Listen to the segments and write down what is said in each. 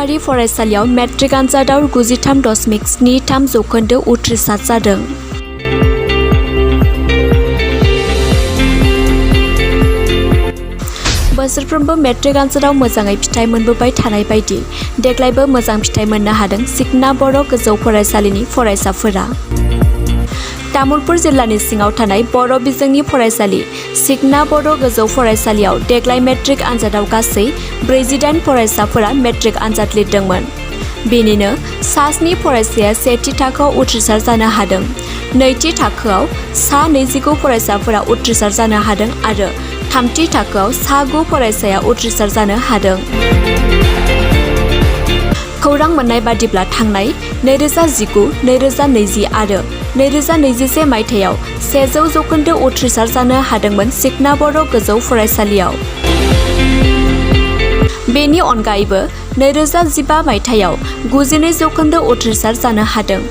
सोरखारि फरायसालियाव मेट्रिक आनजादाव 93.73 जौखोन्दो उथ्रिसार जादों। बोसोरफ्रोमबो मेट्रिक आनजादाव मोजाङै फिथाइ मोनबोबाय थानाय बायदि देग्लायबो मोजां फिथाइ मोननो हादों सिखना बर' गोजौ फरायसालिनि फरायसाफोरा। तामुलपुर जिल्लानि सिङाव थानाय बर' बिजोंनि फरायसालि सिखना बर' गोजौ फरायसालियाव देग्लाय मेट्रिक आनजादाव गासै 48 फरायसाफोरा मेट्रिक आनजाद लिरदोंमोन। बेनिनो 7 फरायसाया सेथि थाखोआव उथ्रिसार जानो हादों। नैथि थाखोआव 29 फरायसाफोरा उथ्रिसार जानो हादों आरो थामथि थाखोआव 9 फरायसाया उथ्रिसार जानो हादों। खौरां मोननाय बादिब्ला थांनाय 2019, 2020 आरो 2021 मायथाइयाव 100 जौखोन्दो उथ्रिसार जानो हादोंमोन सिखना बर' गोजौ फरायसालियाव। बेनि अनगायैबो 2015 मायथाइयाव 92 जौखोन्दो उथ्रिसार जानो हादों।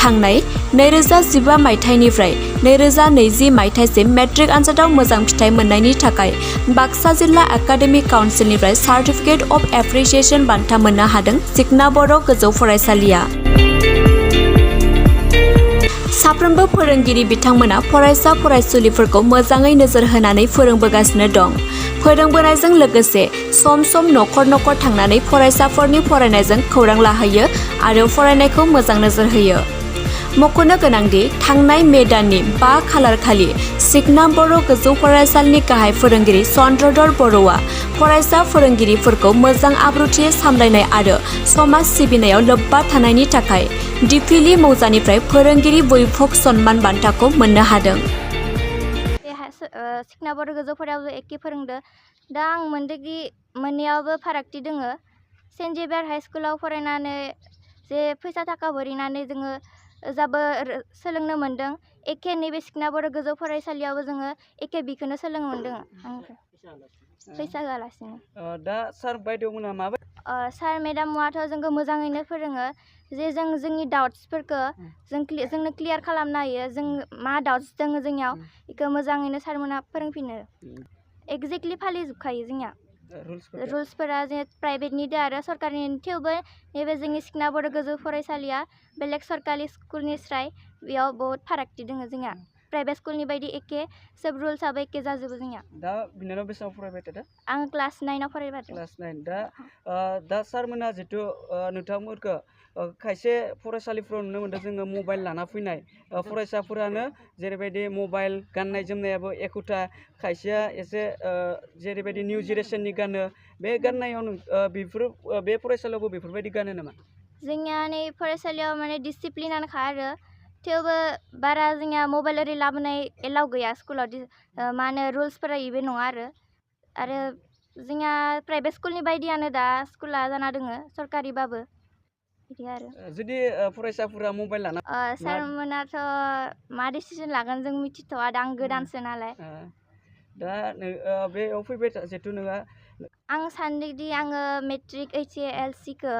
थांनाय 2015 मायथाइनिफ्राय 2020 मायथाइसिम मेट्रिक आनजादाव मोजां फिथाइ मोननायनि थाखाय बाक्सा जिल्ला एकाडेमिक काउन्सिलनिफ्राय सार्टिफिकेट अफ एप्रिसिएशन बान्था मोननो हादों सिखना बर' गोजौ फरायसालिया। साफ्रोमबो फोरोंगिरि बिथांमोना फरायसा फरायसुलिफोरखौ मोजाङै नोजोर होनानै फोरोंबोगासिनो दं। फोरोंबोनायजों लोगोसे सम सम न'खर न'खर थांनानै फरायसाफोरनि फरायनायजों खौरां लाहैयो आरो फरायनायखौ मोजां नोजोर होयो। मख'नो गोनांदि थांनाय मे दाननि 5 खालार खालि सिखना बर' गोजौ फरायसालिनि गाहाय फोरोंगिरि चन्द्रधर बर'आ फरायसा फोरोंगिरिफोरखौ मोजां आब्रुथियै सामलायनाय आरो समाज सिबिनायाव लोब्बा थानायनि थाखाय दिफिलि मौजानिफ्राय फोरोंगिरि वैभव सन्मान बान्थाखौ मोननो हादों। सिखना बर' गोजौ फरायसालियाव एखे फोरोंदो। दा आं मोनदोंदि मोननैयावबो फारागथि दोङो। सेन्ट जेभियार हाइ स्कुलाव फरायनानै जे फैसा थाखा भरिनानै जोङो जाबो सोलोंनो मोन्दों, एखे नैबे सिखना बर' गोजौ फरायसालियावबो जोङो एखे बिखौनो सोलोंनो मोन्दों फैसा होआलासिनो। दा सार बायदेवमोना माबायदि? सार मेडामाथ' जोंखौ मोजाङैनो फोरोङो, जे जों जोंनि डाउट्सफोरखौ जोंनो क्लियार खालामनो हायो। जों मा डाउट्स दङ जोंनियाव बेखौ मोजाङैनो सारमोना फोरोंफिनो। एक्जेक्टलि फालिजोबखायो जोंनिया रुल्सफोरा जे प्राइभेटनिदो आरो सरकारनि। थेवबो नैबे जोंनि सिखना बर' गोजौ फरायसालिया बेलेग सरकारि स्कुलनिस्राय बेयाव बहुत फारागथि दङ जोंनिया। प्राइभेट स्कुलनि बायदि एखे सोब रुल्सआबो एखे जाजोबो जोंनिया। दा बिनानाव बेसेबां फरायबाय थादों? आं क्लास 9आव फरायबाय। क्लास 9। दा सारमोना जिथु नोंथांमोनखौ खायसे फरायसालिफ्राव नुनो मोन्दों जोङो मबाइल लाना फैनाय फरायसाफोरानो जेरैबायदि मबाइल गाननाय जोमनायाबो एखुथा, खायसेया एसे जेरैबायदि निउ जेनेरेसननि गानो, बे गाननायाव बे फरायसालियावबो बेफोरबायदि गानो नामा? जोंनिया नै फरायसालियाव माने डिसिप्लिनानोखा आरो थेवबो बारा जोंनिया मबाइल ओरै लाबोनाय एलाउ गैया स्कुलाव। मा होनो रुल्सफोरा इबो नङा आरो जोंनिया प्राइभेट स्कुलनि बायदियानो दा स्कुला जाना दोङो सरकारिबाबो बिदि आरो। जुदि फरायसाफोरा मबाइल लाना सारमोनाथ' मा डिसिसन लागोन जों मिथिथ'आ, दा आं गोदानसो नालाय। दा बेयाव फैबाय जिथु नोंहा आं सानदोंदि आङो मेट्रिक HSLCखौ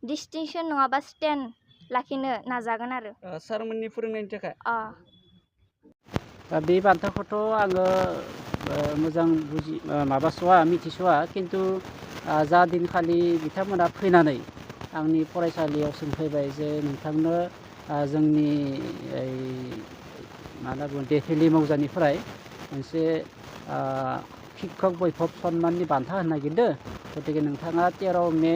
डिस्टिंसन नङाबा स्टेन्ड लाखिनो नाजागोन आरो सारमोननि फोरोंनायनि थाखाय। दा बे बान्थाखौथ' आङो मोजां माबास'आ मिथिस'आ, खिन्थु जा दिनखालि बिथांमोना फैनानै आंनि फरायसालियाव सोंफैबाय जे नोंथांनो जोंनि मा होनना बुङो दिफिलि मौजानिफ्राय मोनसे शिक्षक वैभव सन्माननि बान्था होनो नागिरदों, गतिके नोंथाङा 13 मे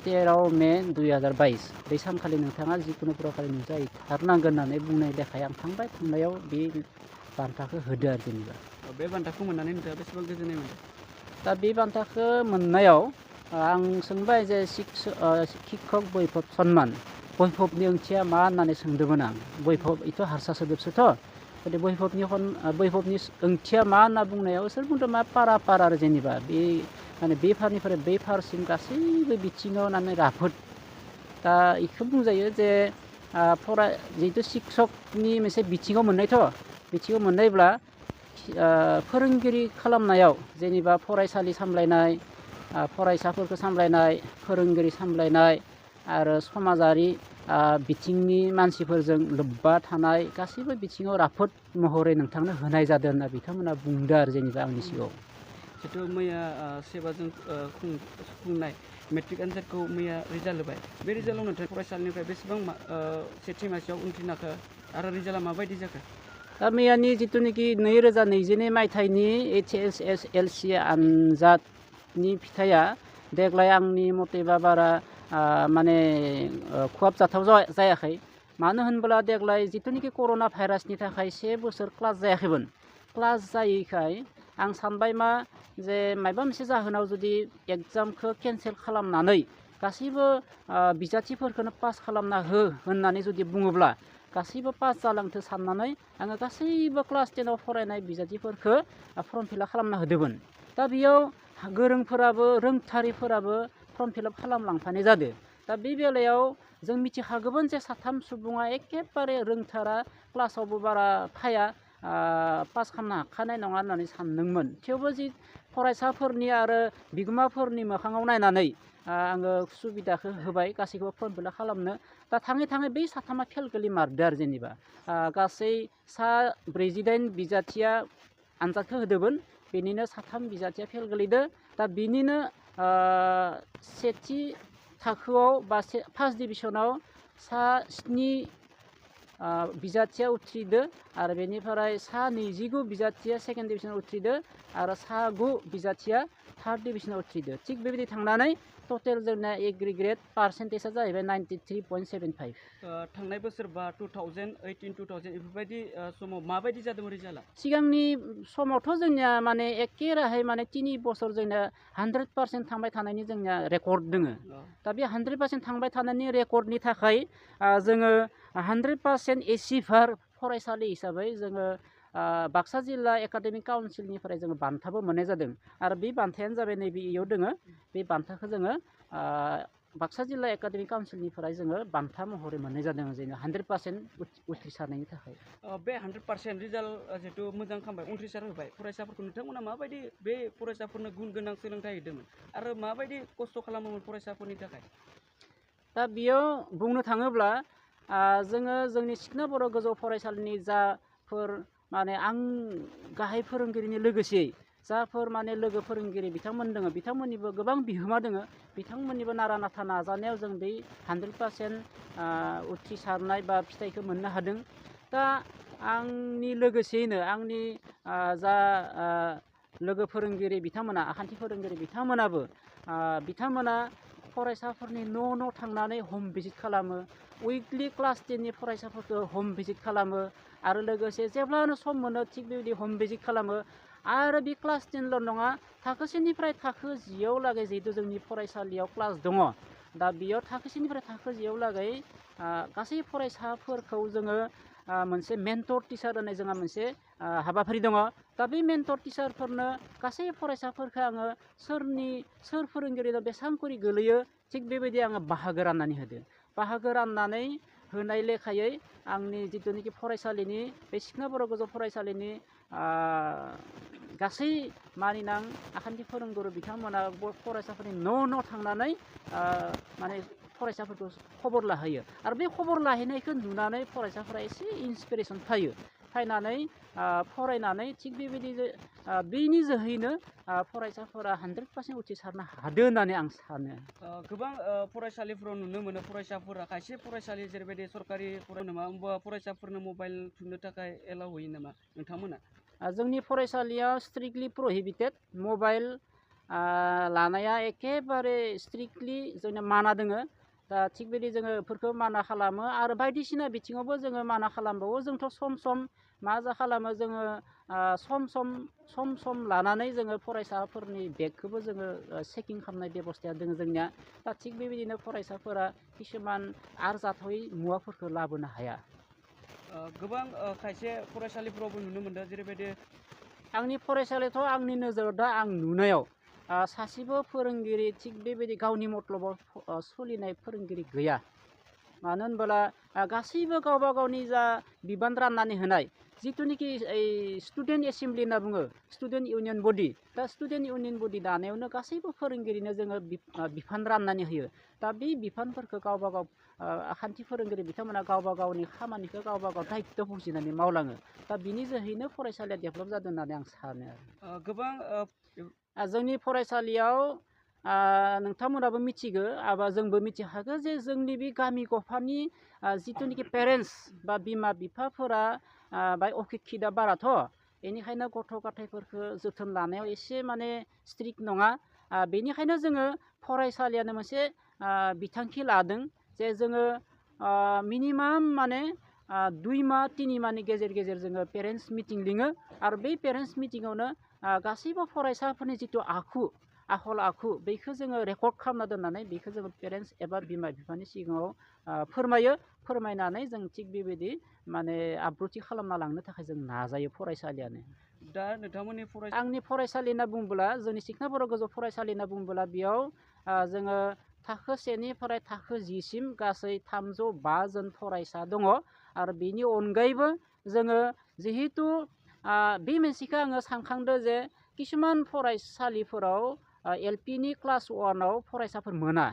2022 बै सानखालि नोंथाङा जिखुनु प्रकारै नुजाहैथारनांगोन होननानै बुंनाय लेखायै आं थांबाय। थांनायाव बे बान्थाखौ होदो आरो जेनेबा। बे बान्थाखौ मोननानै नोंथाङा बेसेबां गोजोननाय मोनदों? दा बे बान्थाखौ मोननायाव आं सोंबाय जे शिक्षक वैभव सन्मान, वैभवनि ओंथिया मा होननानै सोंदोंमोन आं। वैभव बेथ' हारसा सोदोबसोथ', गतिके वैभवनि ओंथिया मा होनना बुंनायाव सोर बुंदों मा पार आरो जेनेबा बे माने बे फारनिफ्राय बै फारसिम गासैबो बिथिङाव माने राफोद। दा बेखौ बुंजायो जे जिहेतु शिक्षकनि मोनसे बिथिङाव मोननायब्ला फोरोंगिरि खालामनायाव जेनेबा फरायसालि सामलायनाय, फरायसाफोरखौ सामलायनाय, फोरोंगिरि सामलायनाय आरो समाजारि बिथिंनि मानसिफोरजों लोब्बा थानाय गासैबो बिथिङाव राफोद महरै नोंथांनो होनाय जादों होनना बिथांमोना बुंदों आरो जेनेबा आंनि सिगाङाव। जिथु मैया सेबाजों खुंनाय मेट्रिक आनजादखौ मैया रिजाल्ट होबाय बे रिजाल्टआव नोंथां फरायसालिनिफ्राय बेसेबां सेथि मासियाव उनथ्रिनाखो आरो रिजाल्टआ माबायदि जाखो? दा मैयानि जिथुनिखि 2022 मायथाइनि HSSLC आनजादनि फिथाइया देग्लाय आंनि मथेबा बारा माने खहाबजाथाव जायाखै। मानो होनब्ला देग्लाय जिथुनिखि कर'ना भाइरासनि थाखाय 1 बोसोर क्लास जायाखैमोन। क्लास जायैखाय आं सानबाय मा जे माबा मोनसे जाहोनाव जुदि एग्जामखौ केनसेल खालामनानै गासैबो बिजाथिफोरखौनो पास खालामना होननानै जुदि बुङोब्ला गासैबो पास जालांथो साननानै आङो गासैबो क्लास 10आव फरायनाय बिजाथिफोरखौ फर्म फिलआप खालामना होदोंमोन। दा बेयाव गोरोंफोराबो रोंथारिफोराबो फर्म फिलआप खालामलांफानाय जादों। दा बे बेलायाव जों मिथिखागौमोन जे 3 सुबुङा एखेबारे रोंथारा क्लासावबो बारा फाया पास खालामनो हाखानाय नङा होननानै सानदोंमोन। थेवबो जि फरायसाफोरनि आरो बिगोमाफोरनि मोखाङाव नायनानै आङो सुबिदाखौ होबाय गासैखौबो फर्म फिलआप खालामनो। दा थाङै थाङै बै 3आ फेल गोलैमारदो आरो जेनेबा गासै 48 बिजाथिया आनजादखौ होदोंमोन बेनिनो 3 बिजाथिया फेल गोलैदो। दा बिनिनो सेथि थाखोआव बा फार्स्ट डिभिजनाव 7 बिजाथिया उथ्रिदो आरो बेनिफ्राय 29 बिजाथिया सेकेन्ड डिभिजनाव उथ्रिदो आरो 9 बिजाथिया थार्ड डिभिजनाव उथ्रिदो। थिग बेबायदि थांनानै टटेल जोंना एग्रिगेट पार्सेन्टेजआ जाहैबाय 93.75। थांनाय बोसोर बा 2018-2000 बेफोरबायदि समाव माबायदि जादोंमोन रिजाल्टआ? सिगांनि समावथ' जोंनिया माने एखे राहायै माने 3 बोसोर जोंना 100% थांबाय थानायनि जोंनिया रेकर्ड दोङो। दा बे 100% थांबाय थानायनि रेकर्डनि थाखाय जोङो 100% एचिभार फरायसालि हिसाबै जोङो बाक्सा जिल्ला एकाडेमिक काउन्सिलनिफ्राय जोङो बान्थाबो मोननाय जादों आरो बे बान्थायानो जाबाय नैबे इयाव दोङो। बे बान्थाखौ जोङो बाक्सा जिल्ला एकाडेमिक काउन्सिलनिफ्राय जोङो बान्था महरै मोननाय जादों जोङो 100% उथ्रिसारनायनि थाखाय। बे 100% रिजाल्ट जिहेतु मोजां खालामबाय उनथ्रिसार होबाय फरायसाफोरखौ नोंथांमोना माबायदि बे फरायसाफोरनो गुन गोनां सोलोंथाइ होदोंमोन आरो माबायदि खस्थ' खालामोमोन फरायसाफोरनि थाखाय? दा बेयाव बुंनो थाङोब्ला जोङो जोंनि सिखना बर' गोजौ फरायसालिनि जाफोर माने आं गाहाय फोरोंगिरिनि लोगोसे जाफोर माने लोगो फोरोंगिरि बिथांमोन दङ बिथांमोननिबो गोबां बिहोमा दङ। बिथांमोननिबो नारा नाथा नाजानायाव जों बै 100% उथ्रिसारनाय बा फिथाइखौ मोननो हादों। दा आंनि लोगोसेयैनो आंनि जा लोगो फोरोंगिरि बिथांमोना आखान्थि फोरोंगिरि बिथांमोना फरायसाफोरनि न' थांनानै हम भिजिट खालामो। उइकलि क्लास 10नि फरायसाफोरखौ हम भिजिट खालामो आरो लोगोसे जेब्लानो सम मोनो थिग बेबायदि हम भिजिट खालामो। आरो बे क्लास 10ल' नङा थाखो 1निफ्राय थाखो 10आव लागै जिहेतु जोंनि फरायसालियाव क्लास दङ। दा बेयाव थाखो 1निफ्राय थाखो 10आव लागै गासै फरायसाफोरखौ जोङो मोनसे मेन्टर टिचार होननाय जोंहा मोनसे हाबाफारि दङ। दा बे मेन्टर टिचारफोरनो गासै फरायसाफोरखौ आङो सोर फोरोंगिरिनो बेसेबां करि गोलैयो थिग बेबायदि आङो बाहागो राननानै होदों। बाहागो राननानै होनाय लेखायै आंनि जिथुनिखि फरायसालिनि बे सिखना बर' गोजौ फरायसालिनि गासै मानिनां आखान्थि फोरोंगुरु बिथांमोना फरायसाफोरनि न' थांनानै माने फरायसाफोरखौ खबर लाहैयो आरो बे खबर लाहैनायखौ नुनानै फरायसाफोरा एसे इन्सपिरेसन फैनानै फरायनानै थिग बेबायदि बेनि जोहैनो फरायसाफोरा 100% उथ्रिसारनो हादों होननानै आं सानो। गोबां फरायसालिफोराव नुनो मोनो फरायसाफोरा खायसे फरायसालि जेरैबायदि सरकारि फरायसाफोरनो मबाइल थुनो थाखाय एलाउ होयो नामा नोंथांमोना? जोंनि फरायसालियाव स्ट्रिक्टलि प्रहिबिटेड मबाइल लानाया एखेबारे स्ट्रिक्टलि जोंना माना दोङो। दा थिग बेबायदि जोङो बेफोरखौ माना खालामो आरो बायदिसिना बिथिङावबो जोङो माना खालामबावो। जोंथ' सम सम मा खालामो जोङो सम सम लानानै जोङो फरायसाफोरनि बेगखौबो जोङो चेकिं खालामनाय बेबस्थाया दङ जोंनिया। दा थिग बेबायदिनो फरायसाफोरा किसुमान आरजाथावै मुवाफोरखौ लाबोनो हाया। गोबां खायसे फरायसालिफोरावबो नुनो मोनदों जेरैबायदि आंनि फरायसालियाथ' आंनि नोजोराव दा आं नुनायाव सासेबो फोरोंगिरि थिग बेबायदि गावनि मतलबाव सोलिनाय फोरोंगिरि गैया। मानो होनबोला गासैबो गावबा गावनि जा बिबान राननानै होनाय जिथुनिखि स्टुडेन्ट एसेम्ब्लि होनना बुङो स्टुडेन्ट इउनियन बडि। दा स्टुडेन्ट इउनियन बडि दानायावनो गासैबो फोरोंगिरिनो जोङो बिफान राननानै होयो। दा बे बिफानफोरखौ गावबा गाव आखान्थि फोरोंगिरि बिथांमोना गावबा गावनि खामानिखौ गावबा गाव दायित्व बुजिनानै मावलाङो। दा बिनि जोहैनो फरायसालिया डेभेलप जादों होननानै आं सानो। गोबां जोंनि फरायसालियाव नोंथांमोनाबो मिथिगौ आबा जोंबो मिथिखागौ जे जोंनि बे गामि गफानि जिथुनिखि पेरेन्टस बा बिमा बिफाफोरा बाय अशिक्षितआ बाराथ' बेनिखायनो गथ' गथायफोरखौ जोथोन लानायाव एसे माने स्ट्रिक्ट नङा बेनिखायनो जोङो फरायसालियानो मोनसे बिथांखि लादों जे जोङो मिनिमाम माने 2 माह 3 माहनि गेजेर गेजेर जोङो पेरेन्टस मिटिं लिङो आरो बै पेरेन्टस मिटिङावनो गासैबो फरायसाफोरनि जिथु आखल आखु बेखौ जोङो रेकर्ड खालामना दोननानै बेखौ जोङो पेरेन्टस एबा बिमा बिफानि सिगाङाव फोरमायनानै जों थिग बेबायदि माने आब्रुथि खालामना लांनो थाखाय जों नाजायो फरायसालियानो। दा नोंथांमोननि आंनि फरायसालि होनना बुङोब्ला जोंनि सिखना बर' गोजौ फरायसालि होनना बुङोब्ला बेयाव जोङो थाखो 1निफ्राय थाखो 10 सिम गासै 305 जन फरायसा दङ आरो बेनि अनगायैबो जोङो जिहेतु बे मोनसेखौ आङो सानखांदो जे किसुमान फरायसालिफोराव LPनि क्लास 1आव फरायसाफोर मोना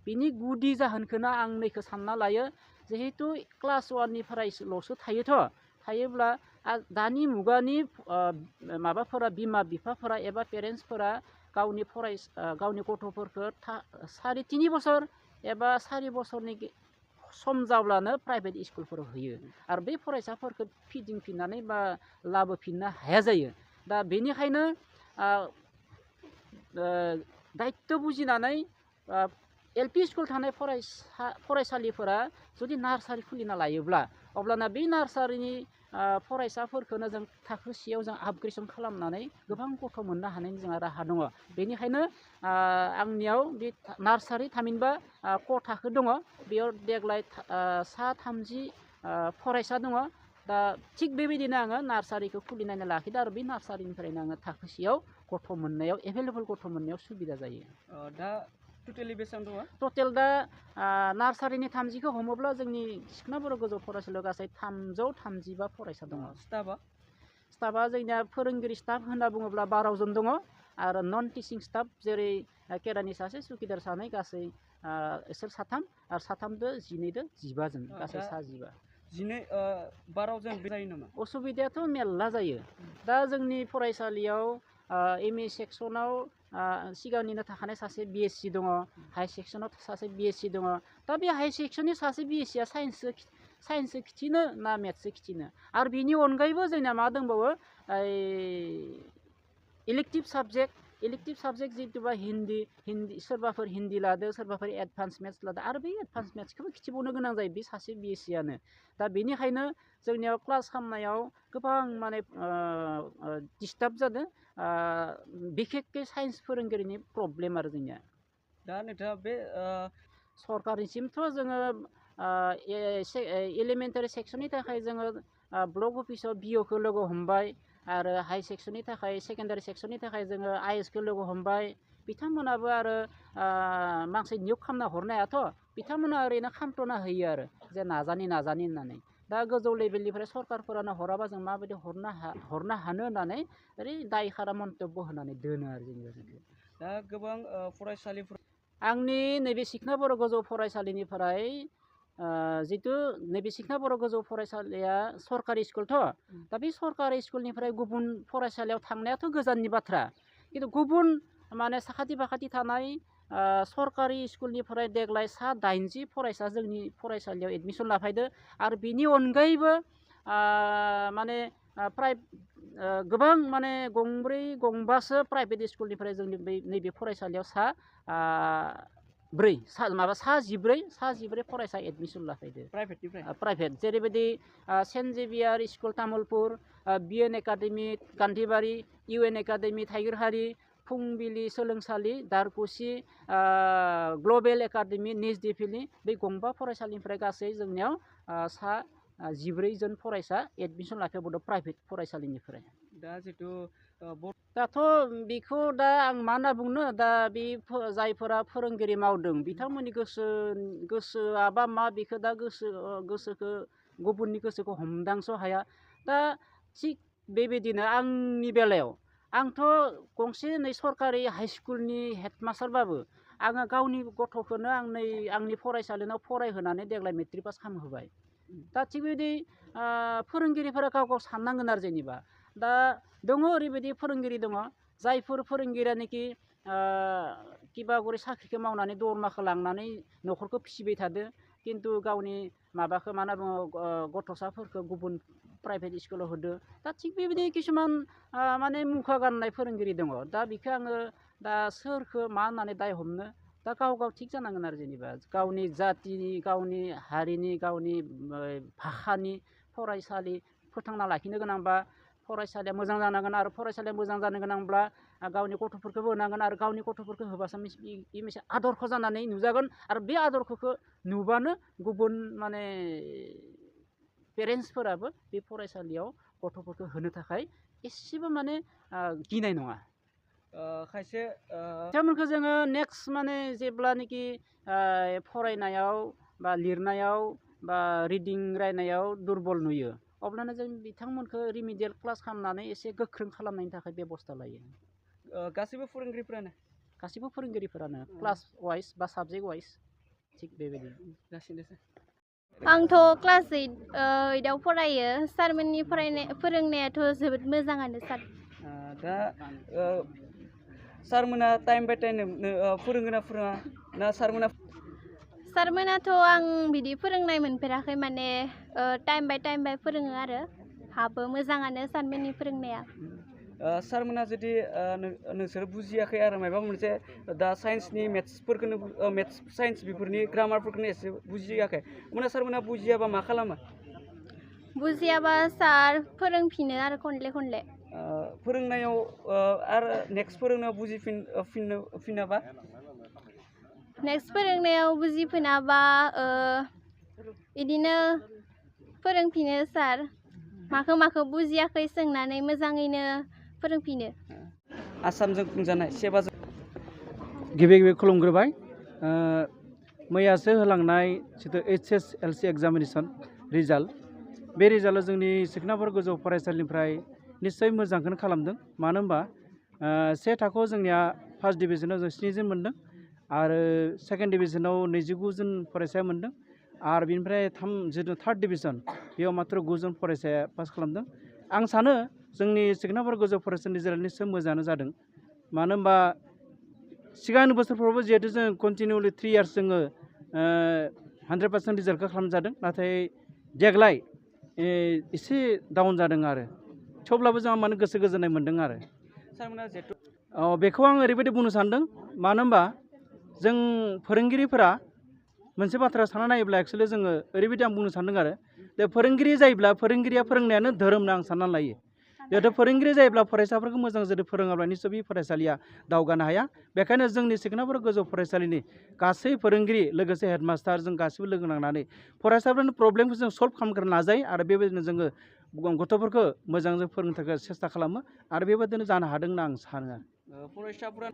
बिनि गुदि जाहोनखौनो आं नैखौ सानना लायो जिहेतु क्लास 1निफ्रायल'सो थायोब्ला दानि मुगानि माबाफोरा बिमा बिफाफोरा एबा पेरेन्टसफोरा गावनि गथ'फोरखौ 3.5 बोसोर एबा 4 बोसोरनि सम जाब्लानो प्राइभेट स्कुलफोराव होयो आरो बे फरायसाफोरखौ फिदिंफिननानै बा लाबोफिननो हाया जायो। दा बेनिखायनो दायित्व बुजिनानै LP स्कुल थानाय फरायसालिफोरा जुदि नार्सारि खुलिना लायोब्ला अब्लाना बे नार्सारिनि फरायसाफोरखौनो जों थाखो 1आव जों आपग्रेडसन खालामनानै गोबां गथ' मोननो हानायनि जोंहा राहा दङ। बेनिखायनो आंनियाव बे नार्सारि थामहिनबा क थाखो दङ बेयाव देग्लाय 30 फरायसा दङ। दा थिग बेबायदिनो आङो नार्सारिखौ खुलिनानै लाखिदों आरो बे नार्सारिनिफ्रायनो आङो थाखो 1आव गथ' मोननायाव एभेलेबल गथ' मोननायाव सुबिदा जायो। दा टटेलि बेसेबां दङ? टटेल दा नार्सारिनि 30खौ हमोब्ला जोंनि सिखना बर' गोजौ फरायसालियाव गासै 335 फरायसा दङ। स्टाफआ जोंनिया फोरोंगिरि स्टाफ होनना बुङोब्ला 12 जन दङ आरो नन टिचिं स्टाफ जेरै केरानि सासे सुकिदार सानै गासै इसोर 3 आरो 3दो 12दो 15 जन गासै 15। 12 जन जायो नामा? असुबिदायाथ' मेरला जायो। दा जोंनि फरायसालियाव MA सेक्सनाव सिगांनिनो थाखानाय सासे BSc दङ, हाई सेक्सनाव सासे BSc दङ। दा बे हाई सेक्सननि सासे BScआ साइन्ससो खिथिनो ना मेथ्ससो खिथिनो आरो बेनि अनगायैबो जोंना मा दंबावो इलेक्टिभ साबजेक्ट जिथुबा हिन्दी सोरबाफोर हिन्दी लादो सोरबाफोर एडभान्स मेथ्स लादो आरो बे एडभान्स मेथ्सखौबो खिथिबावनो गोनां जायो बे सासे BScआनो। दा बेनिखायनो जोंनियाव क्लास खालामनायाव गोबां माने डिस्टार्ब जादों बिखेकखे साइन्स फोरोंगिरिनि प्रब्लेम आरो जोंनिया। दा नोंथाङा बे सरकारिसिमथ' जोङो एलिमेन्टारि सेक्सननि थाखाय जोङो ब्लक अफिसाव BOखौ लोगो हमबाय आरो हाई सेक्सननि थाखाय सेकेन्डारि सेक्सननि थाखाय जोङो ISखौ लोगो हमबाय। बिथांमोनाबो आरो माखासे नियग खालामना हरनो हायाथ' बिथांमोना ओरैनो खामथ'ना होयो आरो जे नाजानि होननानै। दा गोजौ लेभेलनिफ्राय सरकारफोरानो हराबा जों माबायदि हरनो हानो होननानै ओरै दायखारा मन्तब्य होनानै दोनो आरो जोंनि। दा गोबां फरायसालिफोर आंनि नैबे सिखना बर' गोजौ फरायसालिनिफ्राय जितु नैबे सिखना बर' गोजौ फरायसालिया सरकारि स्कुलथ' दा बे सरकारि स्कुलनिफ्राय गुबुन फरायसालियाव थांनायाथ' गोजाननि बाथ्रा खिन्थु गुबुन माने साखाथि फाखाथि थानाय सरकारि स्कुलनिफ्राय देग्लाय 80 फरायसा जोंनि फरायसालियाव एडमिसन लाफैदो आरो बिनि अनगायैबो माने गोबां माने 2-3 प्राइभेट स्कुलनिफ्राय जोंनि नैबे फरायसालियाव 14 फरायसा एडमिसन लाफैदो प्राइभेट जेरैबायदि Saint Xavier school Tamulpur, BN academy Gandhibari, UN academy Thaigirhari, फुंबिलि सोलोंसालि दारकुसि, ग्लबेल एकाडेमि निजदिफिलि बे 2 फरायसालिनिफ्राय गासै जोंनियाव 14 जन फरायसा एडमिसन लाफैबावदों प्राइभेट फरायसालिनिफ्राय। दा जितु दाथ' बेखौ दा आं मा होनना बुंनो दा बे जायफोरा फोरोंगिरि मावदों बिथांमोननि गोसोआबा मा बेखौ दा गोसोखौ गुबुननि गोसोखौ हमदांस' हाया। दा थिग बेबायदिनो आंनि बेलायाव आंथ' गंसे नै सरकारि हाई स्कुलनि हेडमास्टारबाबो आङो गावनि गथ'खौनो आंनि फरायसालिनाव फरायहोनानै देग्लाय मेट्रिक पास खालामहोबाय। दा थिग बेबायदि फोरोंगिरिफोरा गाव साननांगोन आरो जेनेबा दा दङ ओरैबायदि फोरोंगिरि दङ जायफोर फोरोंगिरियानोखि किबा गरे साख्रिखौ मावनानै दरमाखौ लांनानै न'खरखौ फिसिबाय थादो खिन्थु गावनि माबाखौ मा होनना बुङो गथ'साफोरखौ गुबुन प्राइभेट स्कुलाव होदो दा थिग बेबायदि किसुमान माने मुखा गाननाय फोरोंगिरि दङ दा बेखौ आङो दा सोरखौ मा होननानै दाय हमनो दा गाव गाव थिग जानांगोन आरो जेनेबा गावनि जातिनि गावनि हारिनि गावनि भाषानि फरायसालि फोथांना लाखिनो गोनांबा फरायसालिया मोजां जानांगोन आरो फरायसालिया मोजां जानो गोनांब्ला गावनि गथ'फोरखौबो होनांगोन आरो गावनि गथ'फोरखौ होबासो बे मोनसे आदर्श जानानै नुजागोन आरो बे आदर्शखौ नुबानो गुबुन माने पेरेन्टसफोराबो बे फरायसालियाव गथ'फोरखौ होनो थाखाय एसेबो माने गिनाय नङा खायसे बिथांमोनखौ जोङो नेक्स्ट माने जेब्लानोखि फरायनायाव बा लिरनायाव बा रिडिं रायनायाव दुरबल नुयो अब्लानो जों बिथांमोनखौ रिमिडियेल क्लास खालामनानै एसे गोख्रों खालामनायनि थाखाय बेबस्था लायो गासैबो फोरोंगिरिफोरानो क्लास वाइज बा साबजेक्ट वाइज थिग बेबायदि जासिनोसै आंथ' क्लास 8आव फरायो सारमोननि फोरोंनायाथ' जोबोद मोजाङानो सार दा सारमोना टाइम बाय टाइम फोरोंगोना फोरोङा ना सारमोनाथ' आं बिदि फोरोंनाय मोनफेराखै माने टाइम बाय फोरोङो आरो हाबो मोजाङानो सारमोननि फोरोंनाया सारमोना जुदि नोंसोर बुजियाखै आरो माबा मोनसे दा साइन्सनि मेथ्स साइन्स बेफोरनि ग्रामारफोरखौनो एसे बुजियाखै होमब्ला सारमोना बुजियाबा मा खालामो बुजियाबा सार फोरोंफिनो आरो खनले फोरोंनायाव आरो नेक्स्ट फोरोंनायाव बुजिफिनाबा नेक्स्ट फोरोंनायाव बुजिफिनाबा बिदिनो फोरोंफिनो सार माखौ बुजियाखै सोंनानै मोजाङैनो फोरोंफिनो आसामजों खुंजानाय सेबाजों गिबि खुलुमग्रोबाय मैयासो होलांनाय जिथु HSLC एग्जामिनेसन रिजाल्ट बे रिजाल्टआव जोंनि सिखनाफोर गोजौ फरायसालिनिफ्राय निस्सय मोजांखौनो खालामदों मानो होनबा से थाखोआव जोंनिया फार्स्ट डिभिजनाव जों 7 जन मोन्दों आरो सेकेन्ड डिभिजनाव 29 जन फरायसाया मोन्दों आरो बिनिफ्राय जिथु थार्ड डिभिजन बेयाव मात्र 9 जन फरायसाया पास खालामदों आं सानो जोंनि सिखनाफोर गोजौ फरायसालिनि रिजाल्ट निस्सय मोजाङानो जादों मानो होनबा सिगांनि बोसोरफ्रावबो जिहेतु जों कन्टिनिउलि 3 इयार्स जोङो 100% रिजाल्टखौ खालामजादों नाथाय देग्लाय एसे डाउन जादों आरो थेवब्लाबो जोंहा माने गोसो गोजोननाय मोन्दों आरो सारमोना जिहेतु बेखौ आं ओरैबायदि बुंनो सानदों मानो होनबा जों फोरोंगिरिफोरा मोनसे बाथ्रा सानना नायोब्ला एक्सुवेलि जोङो ओरैबायदि आं बुंनो सानदों आरो दा फोरोंगिरि जायोब्ला फोरोंगिरिया फोरोंनायानो धोरोम होनना आं साननानै लायो जिहेतु फोरोंगिरि जायोब्ला फरायसाफोरखौ मोजां जुदि फोरोङाब्ला निस्सय बे फरायसालिया दावगानो हाया बेखायनो जोंनि सिखनाफोर गोजौ फरायसालिनि गासै फोरोंगिरि लोगोसे हेडमास्टार जों गासैबो लोगो नांनानै फरायसाफोरनि प्रब्लेमखौ जों सल्भ खालामग्रो नाजायो आरो बेबायदिनो जोङो गथ'फोरखौ मोजांजों फोरोंनो थाखाय सेस्था खालामो आरो बेबायदिनो जानो हादों होनना आं सानो आरो फरायसाफोरा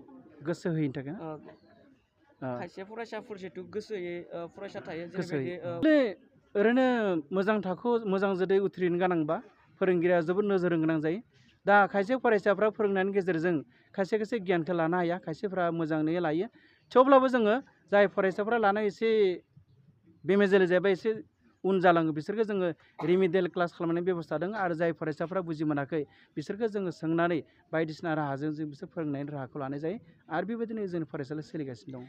गोसो होयैनि थाखाय खायसे फरायसाफोर जिहेतु गोसो होयै फरायसा थायो जेरैबायदि ओरैनो मोजां थाखोआव मोजां जुदि उथ्रिनो गोनांबा फोरोंगिरिया जोबोद नोजोर होनो गोनां जायो दा खायसे फरायसाफ्रा फोरोंनायनि गेजेरजों खायसे गियानखौ लानो हाया खायसेफ्रा मोजाङै लायो थेवब्लाबो जोङो जाय फरायसाफ्रा लानाय एसे बेमेजेल जायोबा एसे उन जालाङो बिसोरखौ जोङो रिमिडियेल क्लास खालामनायनि बेबस्था दं आरो जाय फरायसाफ्रा बुजि मोनाखै बिसोरखौ जोङो सोंनानै बायदिसिना राहाजों जों बिसोर फोरोंनायनि राहाखौ लानाय जायो आरो बेबायदिनो जोंनि फरायसालिया सोलिगासिनो दं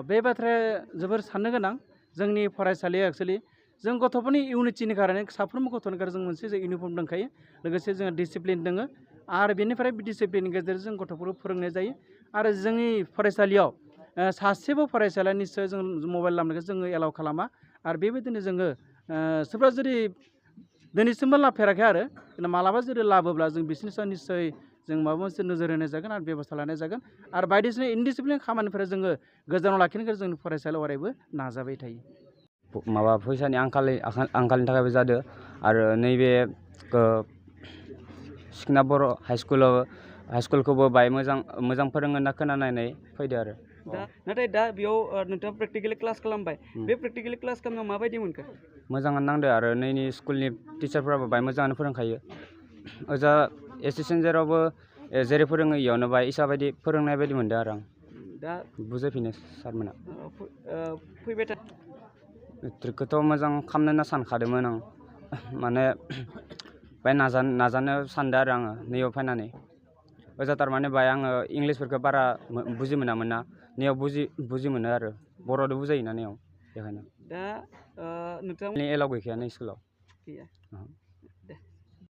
बे बाथ्राया जोबोर साननो गोनां जोंनि फरायसालिया एक्सुवेलि जों गथ'फोरनि इउनिटिनि खारनै साफ्रोमबो गथ'नि खारनै जों मोनसे इउनिफर्म दंखायो लोगोसे जोंहा डिसिप्लिन दङ आरो बेनिफ्राय बे डिसिप्लिननि गेजेरजों जों गथ'फोरखौ फोरोंनाय जायो आरो जोंनि फरायसालियाव सासेबो फरायसालिया निस्सय जों मबाइल लाबोनायखौ जोङो एलाउ खालामा आरो बेबायदिनो जोङो सोरबा जुदि दिनैसिमबो लाफेराखै आरो मालाबा जुदि लाबोब्ला जों बिसोरनि सायाव निस्सय जों माबा मोनसे नोजोर होनाय जागोन आरो बेबस्था लानाय जागोन आरो बायदिसिना इनडिसिप्लिन खामानिफोरा जोङो गोजानाव लाखिनो जोंनि फरायसालियाव अरायबो नाजाबाय थायो माबा फैसानि आंखालनि थाखायबो जादों आरो नैबे सिखना बर' हाइस्कुलखौबो बाय मोजां फोरोङो होनना खोनानानै फैदो आरो नाथाय दा बेयाव नोंथाङा प्रेक्टिकेलि क्लास खालामबाय बे प्रेक्टिकेलि क्लास खालामनायाव माबायदि मोनखो मोजाङानो नांदो आरो नैनि स्कुलनि टिचारफोराबो बाय मोजाङानो फोरोंखायो ओजा एसिस्टेन्ट जेरावबो जेरै फोरोङो इयावनो बाय इसा बायदि फोरोंनाय बायदि मोनदों आरो आं दा बुजायफिनो सारमोना फैबाय था मेट्रिकखौथ' मोजां खालामनो होनना सानखादोंमोन आं माने बाय नाजानो सानदों आरो आङो नैयाव फैनानै ओजा थारमाने बाय आङो इंलिसफोरखौ बारा बुजि मोनामोन ना नैयाव बुजि मोनो आरो बर'दो बुजायोना नैयाव बेखायनो दा नोंथां एलाव गैखाया नै स्कुलाव गैया